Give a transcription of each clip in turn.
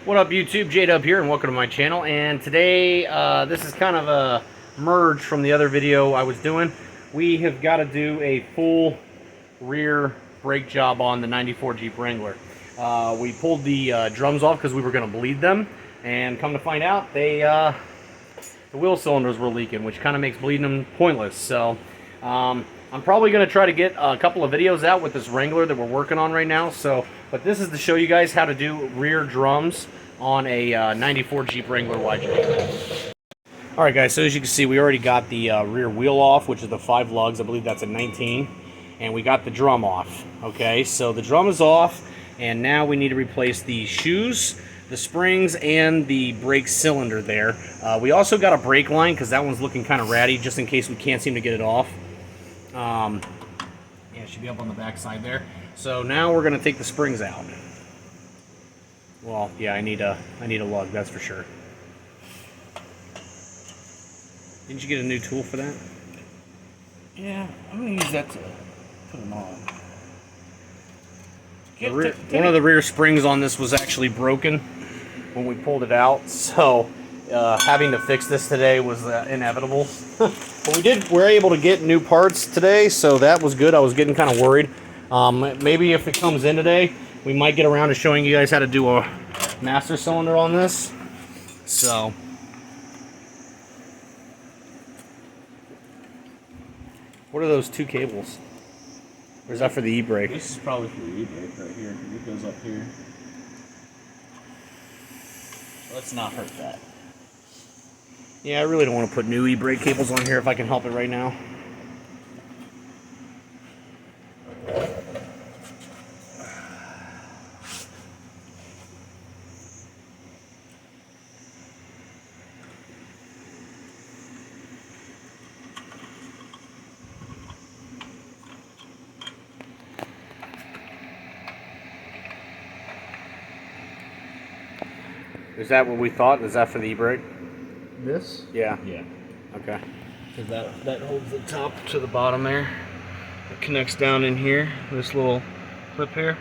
What up YouTube, J-Dub here and welcome to my channel. And today this is kind of a merge from the other video I was doing. We have got to do a full rear brake job on the 94 Jeep Wrangler. We pulled the drums off because we were going to bleed them, and come to find out the wheel cylinders were leaking, which kind of makes bleeding them pointless. So I'm probably going to try to get a couple of videos out with this Wrangler that we're working on right now. But this is to show you guys how to do rear drums on a 94 Jeep Wrangler YJ. Alright guys, so as you can see, we already got the rear wheel off, which is the 5 lugs. I believe that's a 19. And we got the drum off. Okay, so the drum is off, and now we need to replace the shoes, the springs, and the brake cylinder there. We also got a brake line because that one's looking kind of ratty, just in case we can't seem to get it off. Yeah, it should be up on the back side there. So now we're going to take the springs out. Well, yeah, I need a lug, that's for sure. Didn't you get a new tool for that? Yeah, I'm going to use that to put them on. One of the rear springs on this was actually broken when we pulled it out, so having to fix this today was inevitable. But we were able to get new parts today, so that was good. I was getting kind of worried. Maybe if it comes in today, we might get around to showing you guys how to do a master cylinder on this. So what are those two cables? Or is that for the e-brake? This is probably for the e-brake right here, because it goes up here. Let's not hurt that. Yeah, I really don't want to put new e-brake cables on here if I can help it right now. Is that what we thought? Is that for the e-brake? This? Yeah. Yeah. Okay. Because that holds the top to the bottom there. It connects down in here. This little clip here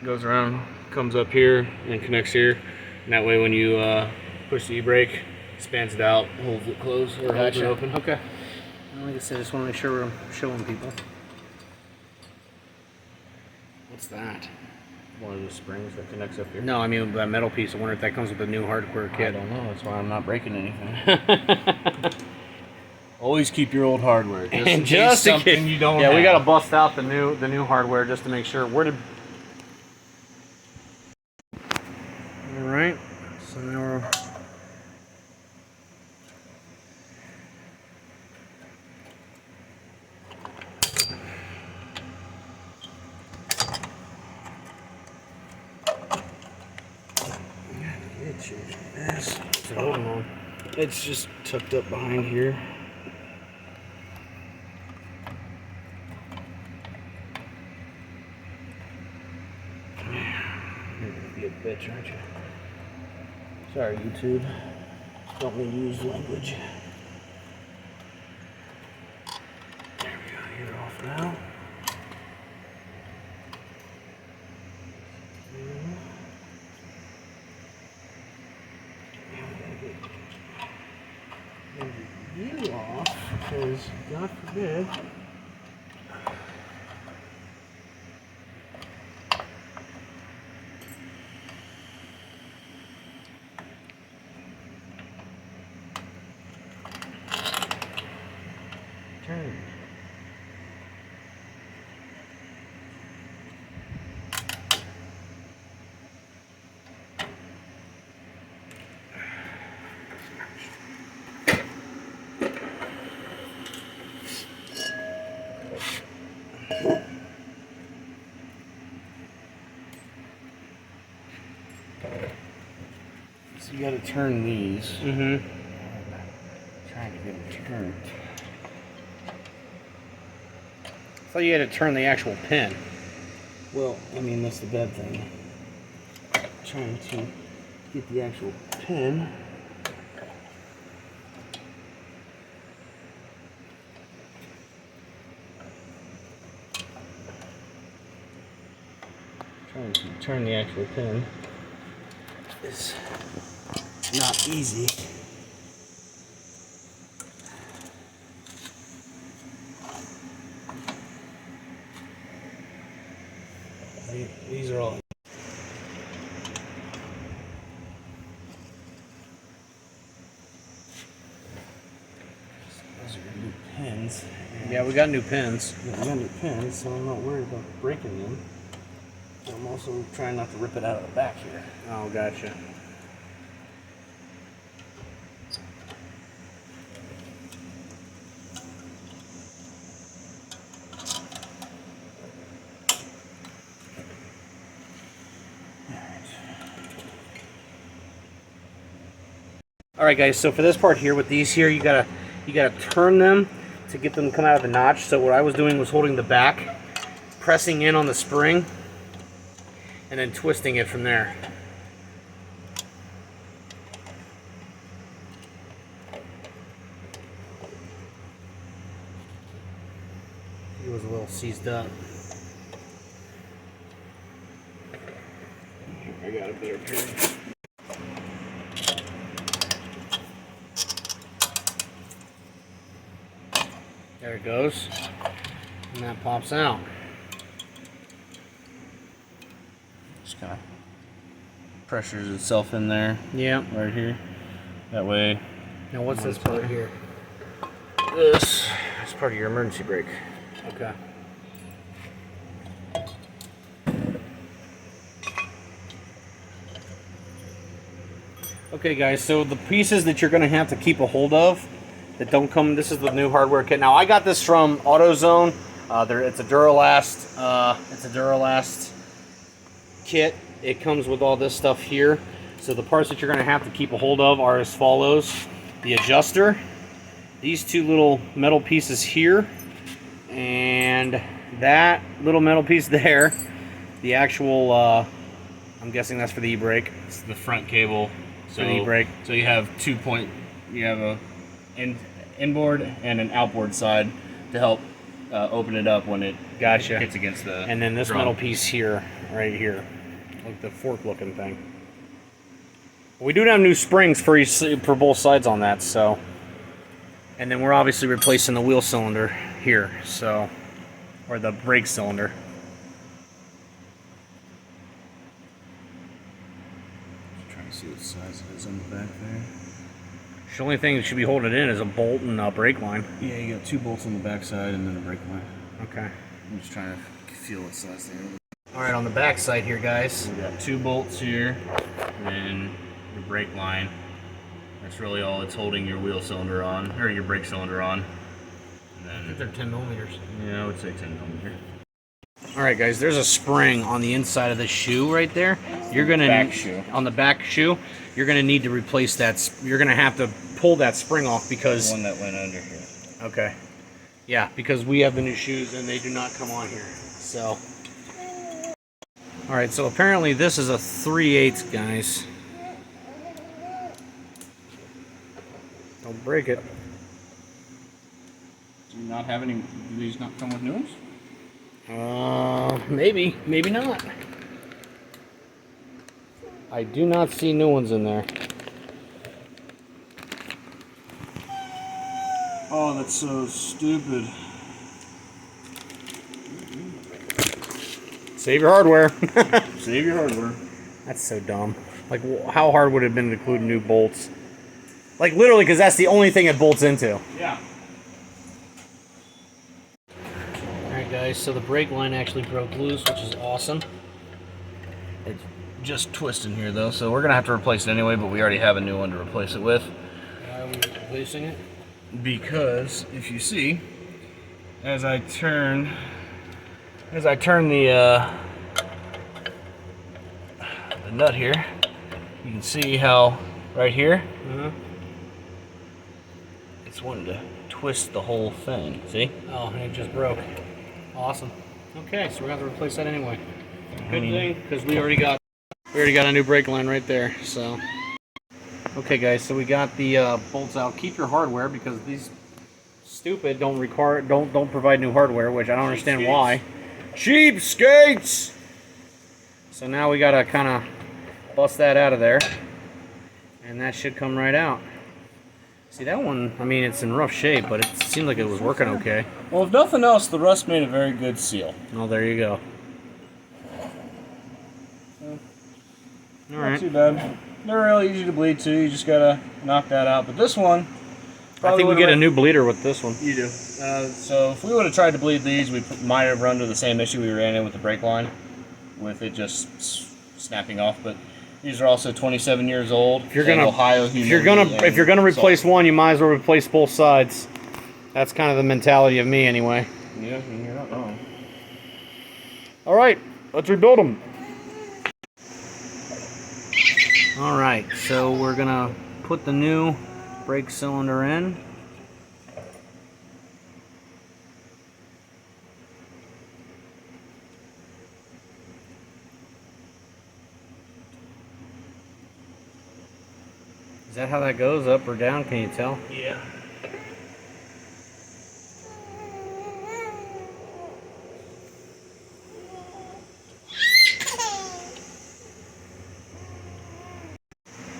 goes around, comes up here, and connects here. And that way when you push the e-brake, expands it out, holds it closed, or holds it open. Okay. Well, like I said, I just want to make sure we're showing people. What's that? One of the springs that connects up here. No, I mean that metal piece. I wonder if that comes with a new hardware kit. I don't know. That's why I'm not breaking anything. Always keep your old hardware. Just in case something you don't have. Yeah, we got to bust out the new hardware just to make sure. Where did? All right. So now we're. It's just tucked up behind here. You're gonna be a bitch, aren't you? Sorry, YouTube. Don't mean to use language. There we go. You're off now. You off, because God forbid turn. So you got to turn these. Mm-hmm. Trying to get them turned. I thought you had to turn the actual pin. Well, I mean that's the bad thing. Trying to get the actual pin. Trying to turn the actual pin. is not easy. These are all. Those are new pins. Yeah, we got new pins. Yeah, we got new pins, so I'm not worried about breaking them. I'm also trying not to rip it out of the back here. Oh, gotcha. All right, guys. So for this part here, with these here, you gotta turn them to get them to come out of the notch. So what I was doing was holding the back, pressing in on the spring, and then twisting it from there. It was a little seized up. I got a better pair. There it goes, and that pops out. Just kind of pressures itself in there. Yeah. Right here. That way. Now what's this part here? This. It's part of your emergency brake. Okay. Okay, guys, so the pieces that you're going to have to keep a hold of that don't come, this is the new hardware kit. Now, I got this from AutoZone. It's a Duralast kit. It comes with all this stuff here. So the parts that you're going to have to keep a hold of are as follows. The adjuster, these two little metal pieces here, and that little metal piece there, the actual, I'm guessing that's for the e-brake. It's the front cable. For the e-brake. So you have you have a inboard and an outboard side to help open it up when it hits against the And then this drum. metal piece here, right here, like the fork looking thing. We do have new springs for both sides on that, so. And then we're obviously replacing the wheel cylinder here, so, or the brake cylinder. Trying to see what size it is on the back there. The only thing that should be holding it in is a bolt and a brake line. Yeah, you got two bolts on the back side and then a brake line. Okay. I'm just trying to feel what size they are. All right, on the back side here, guys. We got two bolts here, and then your brake line. That's really all it's holding your wheel cylinder on, or your brake cylinder on. And I think then, they're 10 millimeters. yeah, I would say 10 millimeter. All right, guys, there's a spring on the inside of the shoe right there. You're gonna Back shoe. On the back shoe, you're gonna need to replace that. You're gonna have to pull that spring off because The one that went under here. okay, yeah, because we have the new shoes and they do not come on here. So, all right, so apparently this is a 3/8, guys. Don't break it. Do you not have any? Do these not come with new ones? Maybe, maybe not. I do not see new ones in there. Oh, that's so stupid. Save your hardware. Save your hardware. That's so dumb. Like, how hard would it have been to include new bolts? Like, literally, because that's the only thing it bolts into. Yeah. Alright, guys, so the brake line actually broke loose, which is awesome. It's just twisting here, though, so we're going to have to replace it anyway, but we already have a new one to replace it with. Why are we replacing it? Because, if you see, as I turn the nut here, you can see how right here, it's wanting to twist the whole thing. See? Oh, and it just broke. Awesome. Okay, so we're going to have to replace that anyway. Good thing, because we already got a new brake line right there, so. Okay, guys, so we got the bolts out. Keep your hardware, because these stupid don't provide new hardware, which I don't understand why. Cheapskates! So now we gotta kind of bust that out of there, and that should come right out. See, that one, I mean, it's in rough shape, but it seemed like it was working okay. Well, if nothing else, the rust made a very good seal. Oh, there you go. Not too bad. They're really easy to bleed too. You just gotta knock that out. But this one, I think we get a new bleeder with this one. You do. So if we would have tried to bleed these, we might have run into the same issue we ran in with the brake line, with it just snapping off. But these are also 27 years old. If you're gonna replace one, you might as well replace both sides. That's kind of the mentality of me, anyway. Yeah, you're not wrong. All right, let's rebuild them. All right, so we're gonna put the new brake cylinder in. Is that how that goes, up or down? Can you tell? Yeah.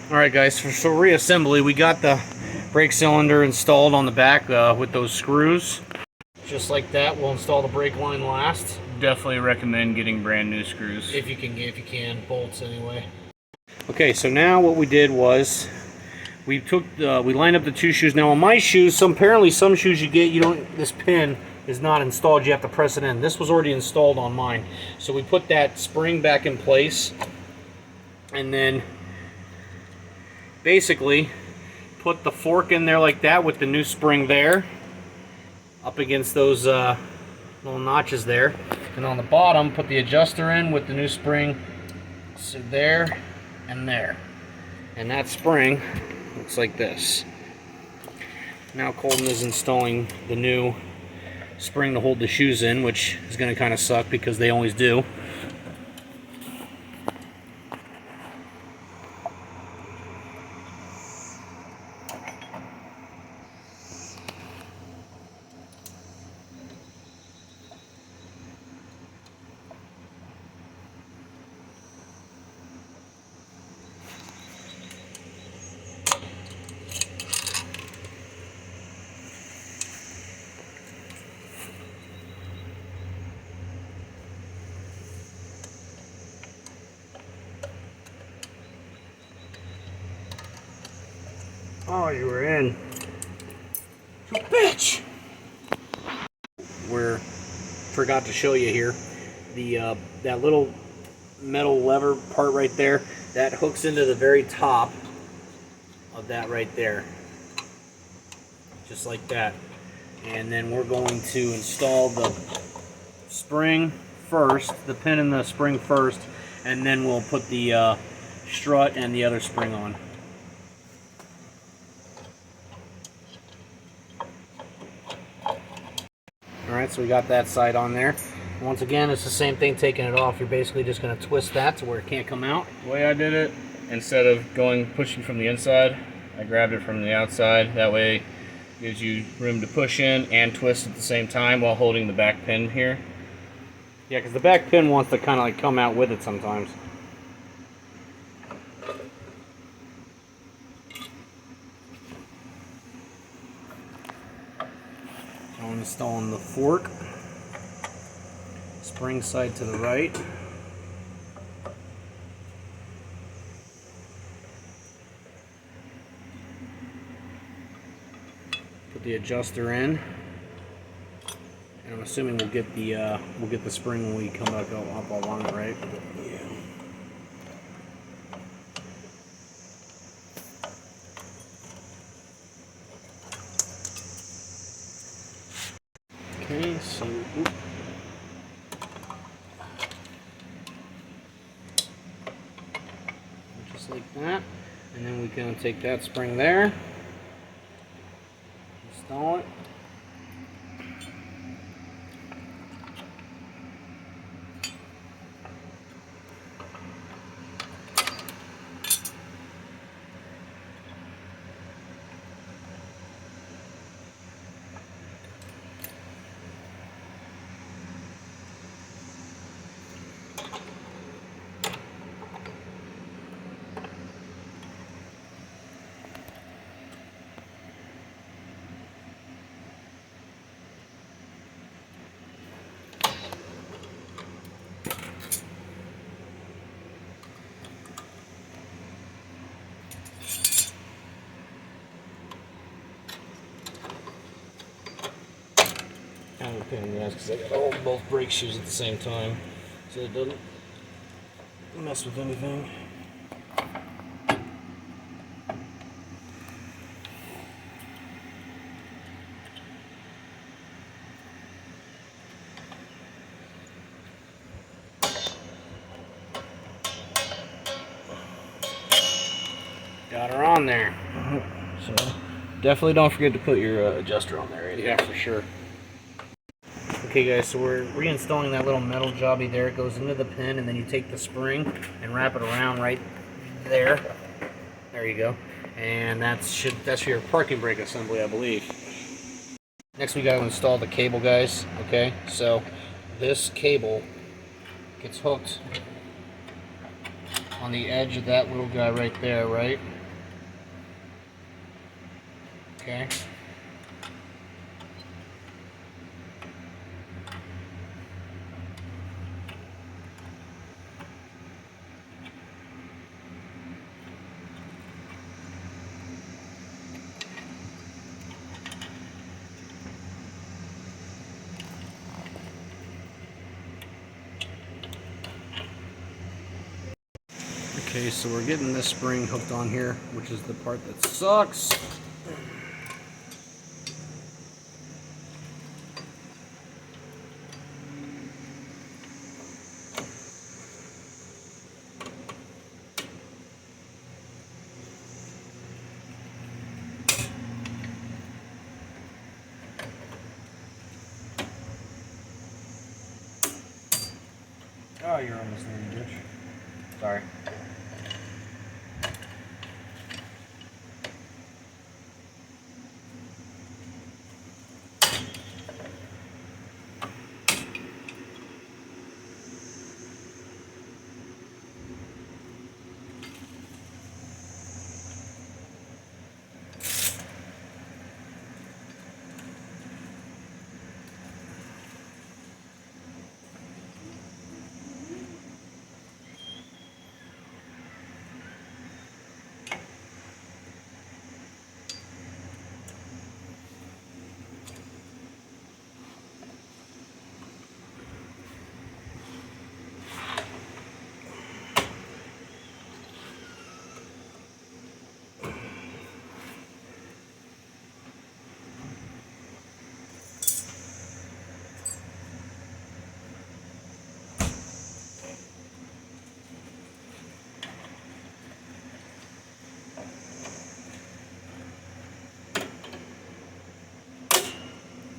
Alright guys, for reassembly, we got the brake cylinder installed on the back with those screws. Just like that, we'll install the brake line last. Definitely recommend getting brand new screws. If you can, bolts anyway. Okay, so now what we did was we lined up the two shoes. Now on my shoes, apparently some shoes this pin is not installed, you have to press it in. This was already installed on mine. So we put that spring back in place and then basically put the fork in there like that with the new spring there up against those little notches there, and on the bottom put the adjuster in with the new spring, so there and there, and that spring looks like this. Now Colton is installing the new spring to hold the shoes in, which is going to kind of suck because they always do. Oh, you were in. You bitch! Forgot to show you here. That little metal lever part right there, that hooks into the very top of that right there. Just like that. And then we're going to install the spring first, the pin in the spring first, and then we'll put the strut and the other spring on. Alright, so we got that side on there. Once again, it's the same thing, taking it off. You're basically just going to twist that to where it can't come out. The way I did it, instead of pushing from the inside, I grabbed it from the outside. That way it gives you room to push in and twist at the same time while holding the back pin here. Yeah, because the back pin wants to kind of like come out with it sometimes. I'm installing the fork, spring side to the right. Put the adjuster in, and I'm assuming we'll get the spring when we come back up along it, right? Yeah. Okay, so just like that, and then we can take that spring there, install it. pain in the ass because I got to hold both brake shoes at the same time so it doesn't mess with anything. Got her on there. So definitely don't forget to put your adjuster on there. Yeah, for sure. Okay guys, so we're reinstalling that little metal jobby there. It goes into the pin, and then you take the spring and wrap it around right there. There you go. And that's your parking brake assembly, I believe. Next we got to install the cable, guys. Okay, so this cable gets hooked on the edge of that little guy right there, right? Okay. Okay, so we're getting this spring hooked on here, which is the part that sucks. Oh, you're almost there, bitch. Sorry.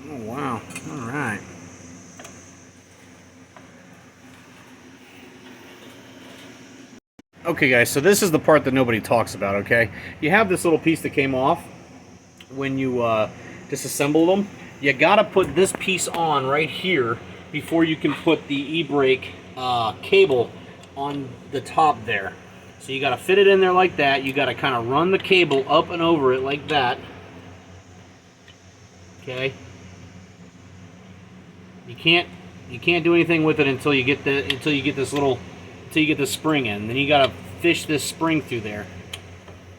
Oh, wow. All right. Okay, guys, so this is the part that nobody talks about, okay? You have this little piece that came off when you disassemble them. You got to put this piece on right here before you can put the e-brake cable on the top there. So you got to fit it in there like that. You got to kind of run the cable up and over it like that. Okay? You can't do anything with it until you get this spring in. Then you gotta fish this spring through there,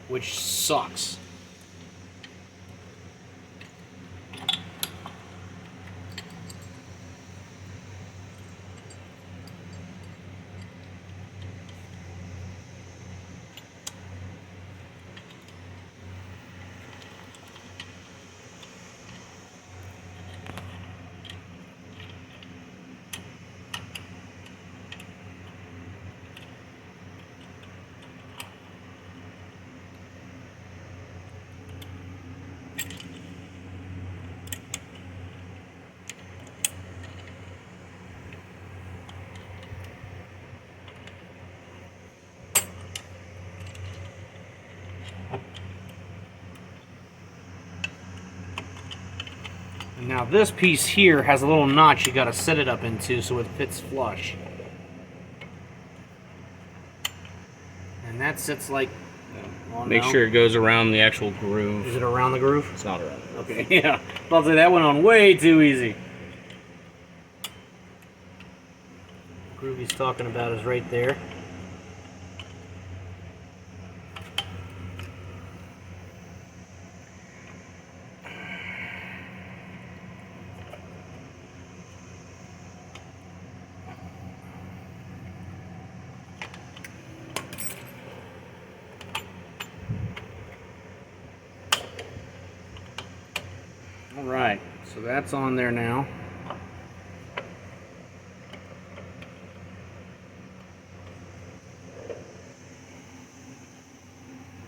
which sucks. Now this piece here has a little notch you gotta set it up into so it fits flush. And that sits like... Make sure it goes around the actual groove. Is it around the groove? It's not around. Okay, yeah. I'll say that went on way too easy. The groove he's talking about is right there. All right, so that's on there now.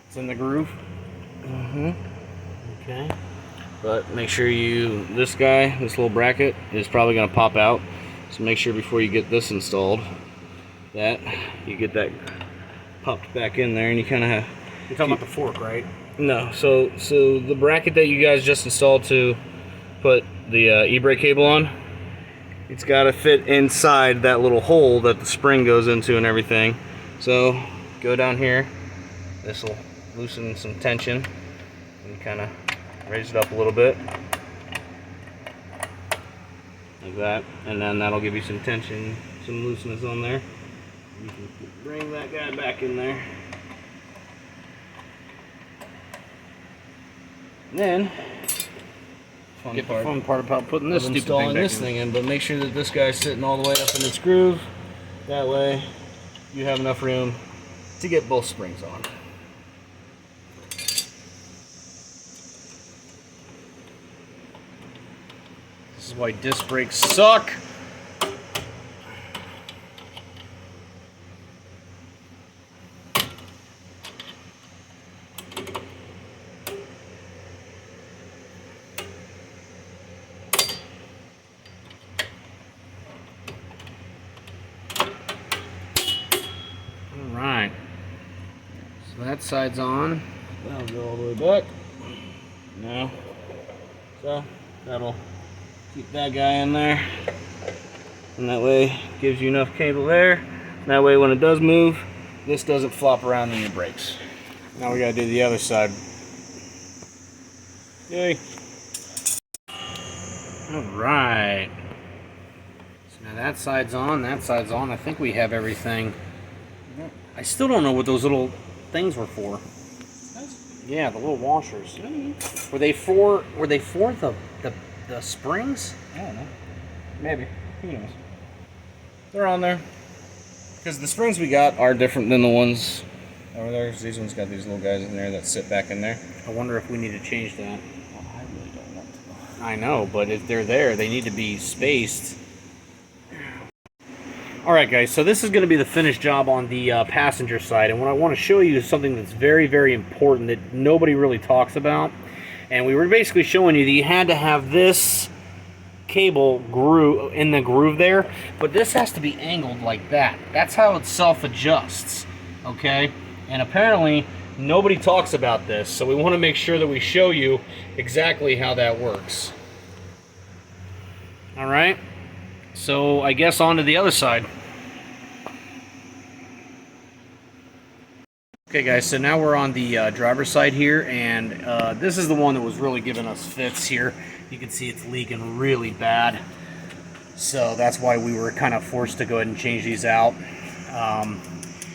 It's in the groove. Okay. But make sure this little bracket is probably going to pop out. So make sure before you get this installed that you get that popped back in there, and you kind of have. You're talking about the fork, right? No. So the bracket that you guys just installed to put the e-brake cable on, it's got to fit inside that little hole that the spring goes into and everything. So go down here. This will loosen some tension and kind of raise it up a little bit like that, and then that'll give you some tension, some looseness on there. You can bring that guy back in there, and then the fun part about putting this stupid installing this thing in. But make sure that this guy's sitting all the way up in its groove. That way you have enough room to get both springs on. This is why disc brakes suck. Alright, so that side's on. That'll go all the way back. Now, so that'll keep that guy in there, and that way gives you enough cable there. That way when it does move, this doesn't flop around in your brakes. Now we gotta do the other side. Yay. Alright. So now that side's on, that side's on. I think we have everything. I still don't know what those little things were for. Yeah, the little washers. Were they for the springs? I don't know. Maybe. Who knows? They're on there. Because the springs we got are different than the ones over there. These ones got these little guys in there that sit back in there. I wonder if we need to change that. Oh, I really don't want to. I know, but if they're there, they need to be spaced. Alright guys, so this is going to be the finished job on the passenger side, and what I want to show you is something that's very, very important that nobody really talks about. And we were basically showing you that you had to have this cable groove in the groove there, but this has to be angled like that. That's how it self-adjusts, okay? And apparently nobody talks about this, so we want to make sure that we show you exactly how that works. Alright, so I guess on to the other side. Okay guys, so now we're on the driver's side here, and this is the one that was really giving us fits here. You can see it's leaking really bad, so that's why we were kind of forced to go ahead and change these out.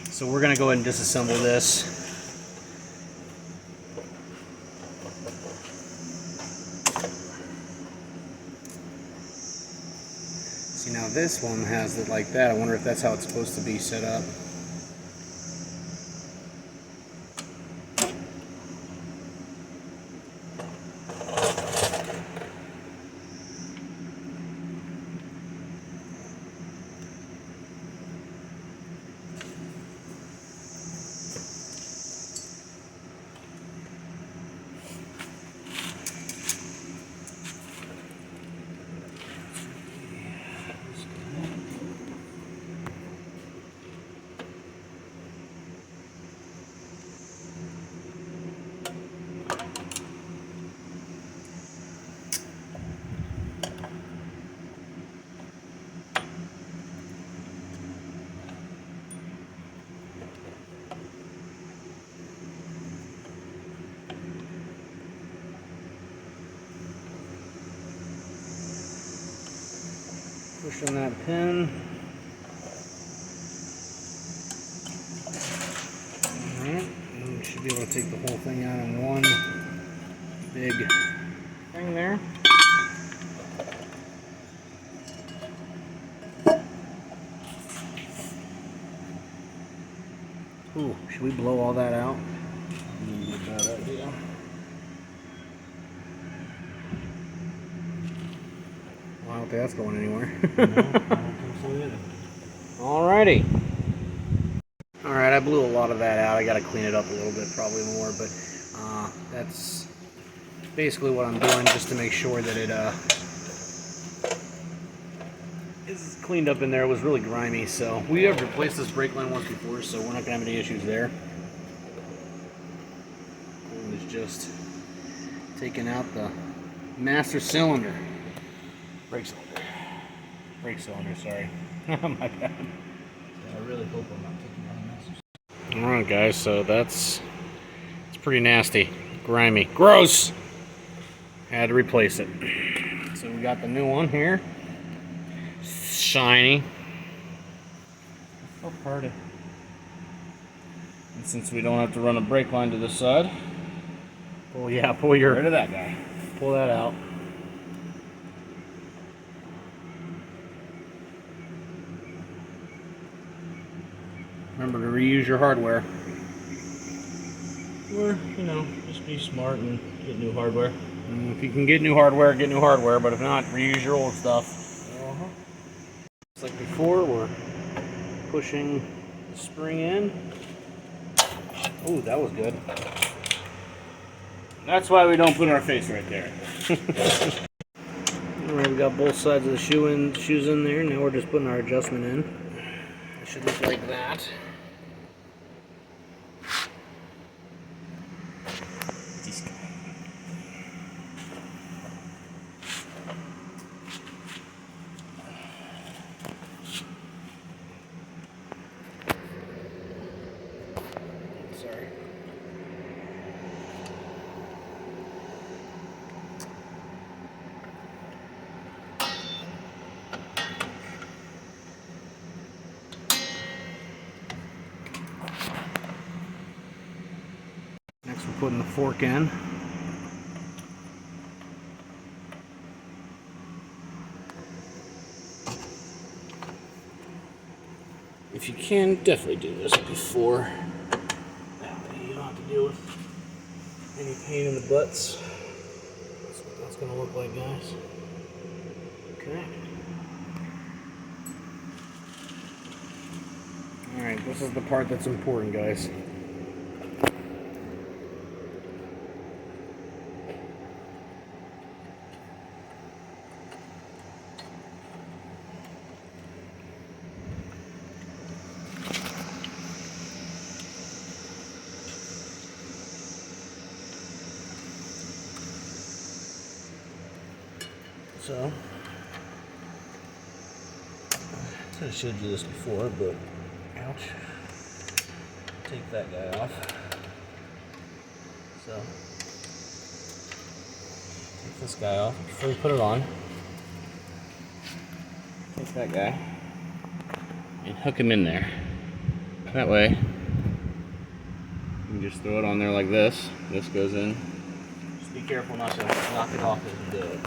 So we're going to go ahead and disassemble this. See, now this one has it like that. I wonder if that's how it's supposed to be set up. Push on that pin. Alright, and we should be able to take the whole thing out in one big thing there. Ooh, should we blow all that out? Bad idea. I don't think that's going anywhere. No, I don't think so either. Alrighty. Alright, I blew a lot of that out. I gotta clean it up a little bit, probably more, but that's basically what I'm doing, just to make sure that it is cleaned up in there. It was really grimy, so we have replaced this brake line once before, so we're not gonna have any issues there. And it's just taking out the master cylinder. Brake cylinder, sorry. My bad. I really hope I'm not taking out a message. Alright guys, so it's pretty nasty. Grimy. Gross! Had to replace it. So we got the new one here. Shiny. So pretty. And since we don't have to run a brake line to this side, Pull your... rid of that guy. Pull that out. Remember to reuse your hardware. Or, just be smart and get new hardware. If you can get new hardware, get new hardware, but if not, reuse your old stuff. Just like before, we're pushing the spring in. Ooh, that was good. That's why we don't put our face right there. Alright, we got both sides of the shoes in there. Now we're just putting our adjustment in. It should look like that. Sorry. Next, we're putting the fork in. If you can, definitely do this before. That way you don't have to deal with any pain in the butts. That's what that's going to look like, guys. Okay. Alright, this is the part that's important, guys. So, I showed you this before, but ouch. take that guy off. So, take this guy off before you put it on. Take that guy and hook him in there. That way, you can just throw it on there like this. This goes in. Just be careful not to knock it off as you do it.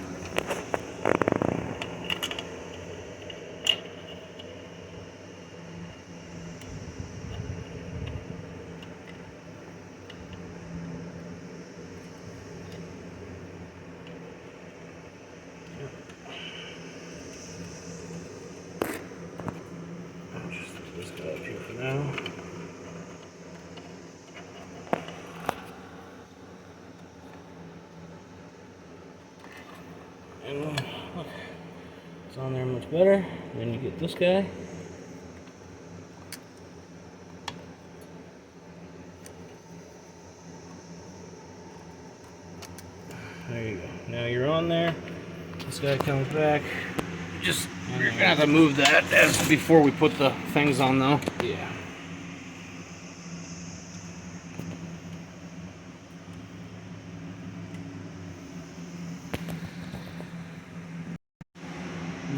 Just throw this guy up here for now. And look, it's on there much better. Then you get this guy. There you go. Now you're on there. This guy comes back. You're gonna have to move that as before we put the things on, though. Yeah.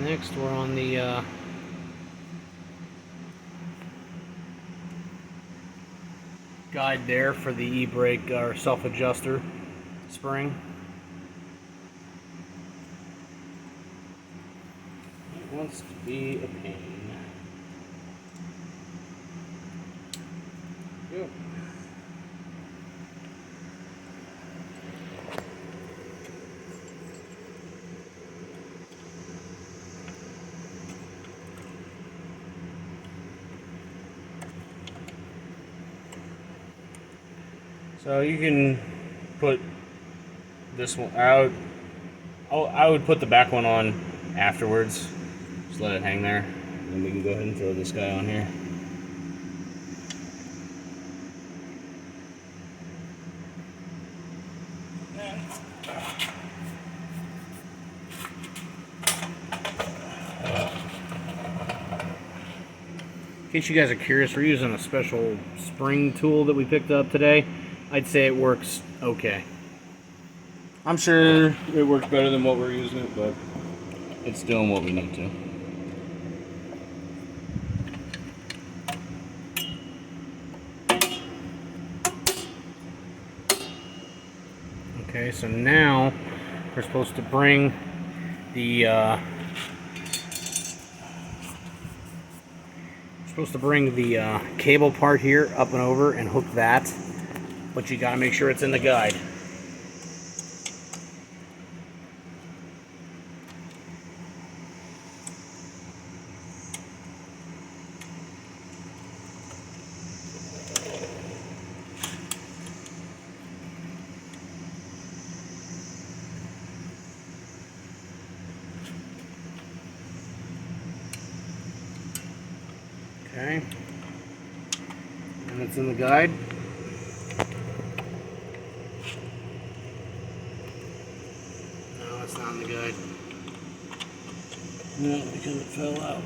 Next, we're on the guide there for the e-brake or self-adjuster spring. It wants to be a pain. Yep. So you can put this one out. I would put the back one on afterwards. Just let it hang there. And then we can go ahead and throw this guy on here. In case you guys are curious, we're using a special spring tool that we picked up today. I'd say it works okay. I'm sure it works better than what we're using, but it's doing what we need to. Okay, so now we're supposed to bring the cable part here up and over and hook that, but you got to make sure it's in the guide. Okay, and it's in the guide. No, it's not in the guide. No, because it fell out.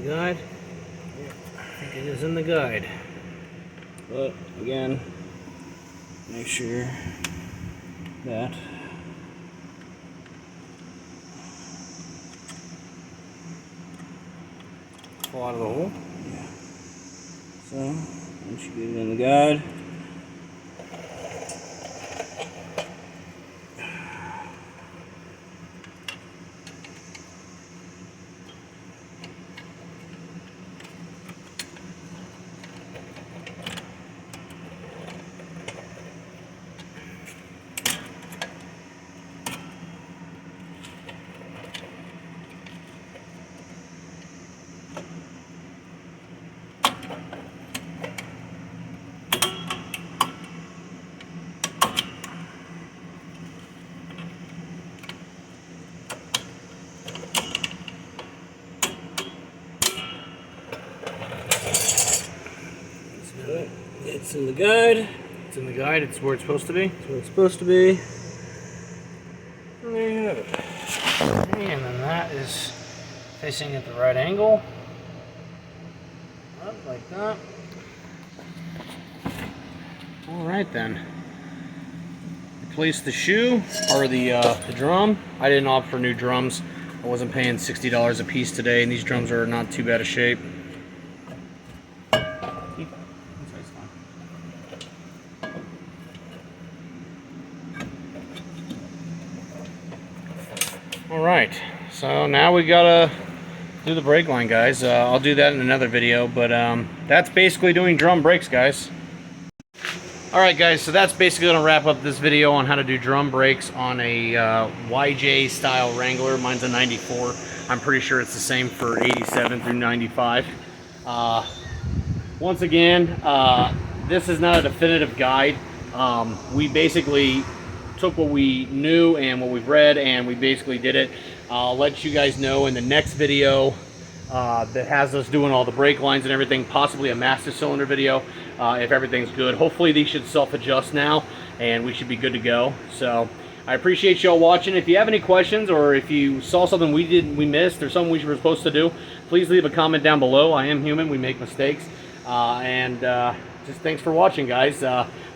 Guide? Yeah, I think it is in the guide. But again, make sure that Fall out of the hole. yeah. So once you get it in the guide, it's in the guide. It's in the guide. It's where it's supposed to be. That's where it's supposed to be. And there you have it. Okay, and then that is facing at the right angle. Up like that. All right then. Replace the shoe or the drum. I didn't opt for new drums. I wasn't paying $60 a piece today, and these drums are not too bad a shape. Alright, so now we gotta do the brake line, guys. I'll do that in another video, but that's basically doing drum brakes, guys. Alright guys, so that's basically gonna wrap up this video on how to do drum brakes on a YJ style Wrangler. Mine's a 94. I'm pretty sure it's the same for 87 through 95. Once again, this is not a definitive guide. We basically took what we knew and what we've read, and we basically did it. I'll let you guys know in the next video that has us doing all the brake lines and everything, possibly a master cylinder video if everything's good. Hopefully these should self-adjust now and we should be good to go. So I appreciate y'all watching. If you have any questions or if you saw something we missed or something we were supposed to do, please leave a comment down below. I am human, we make mistakes. Just thanks for watching, guys.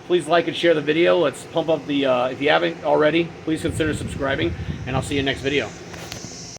Please like and share the video. Let's pump up the, if you haven't already, please consider subscribing, and I'll see you next video.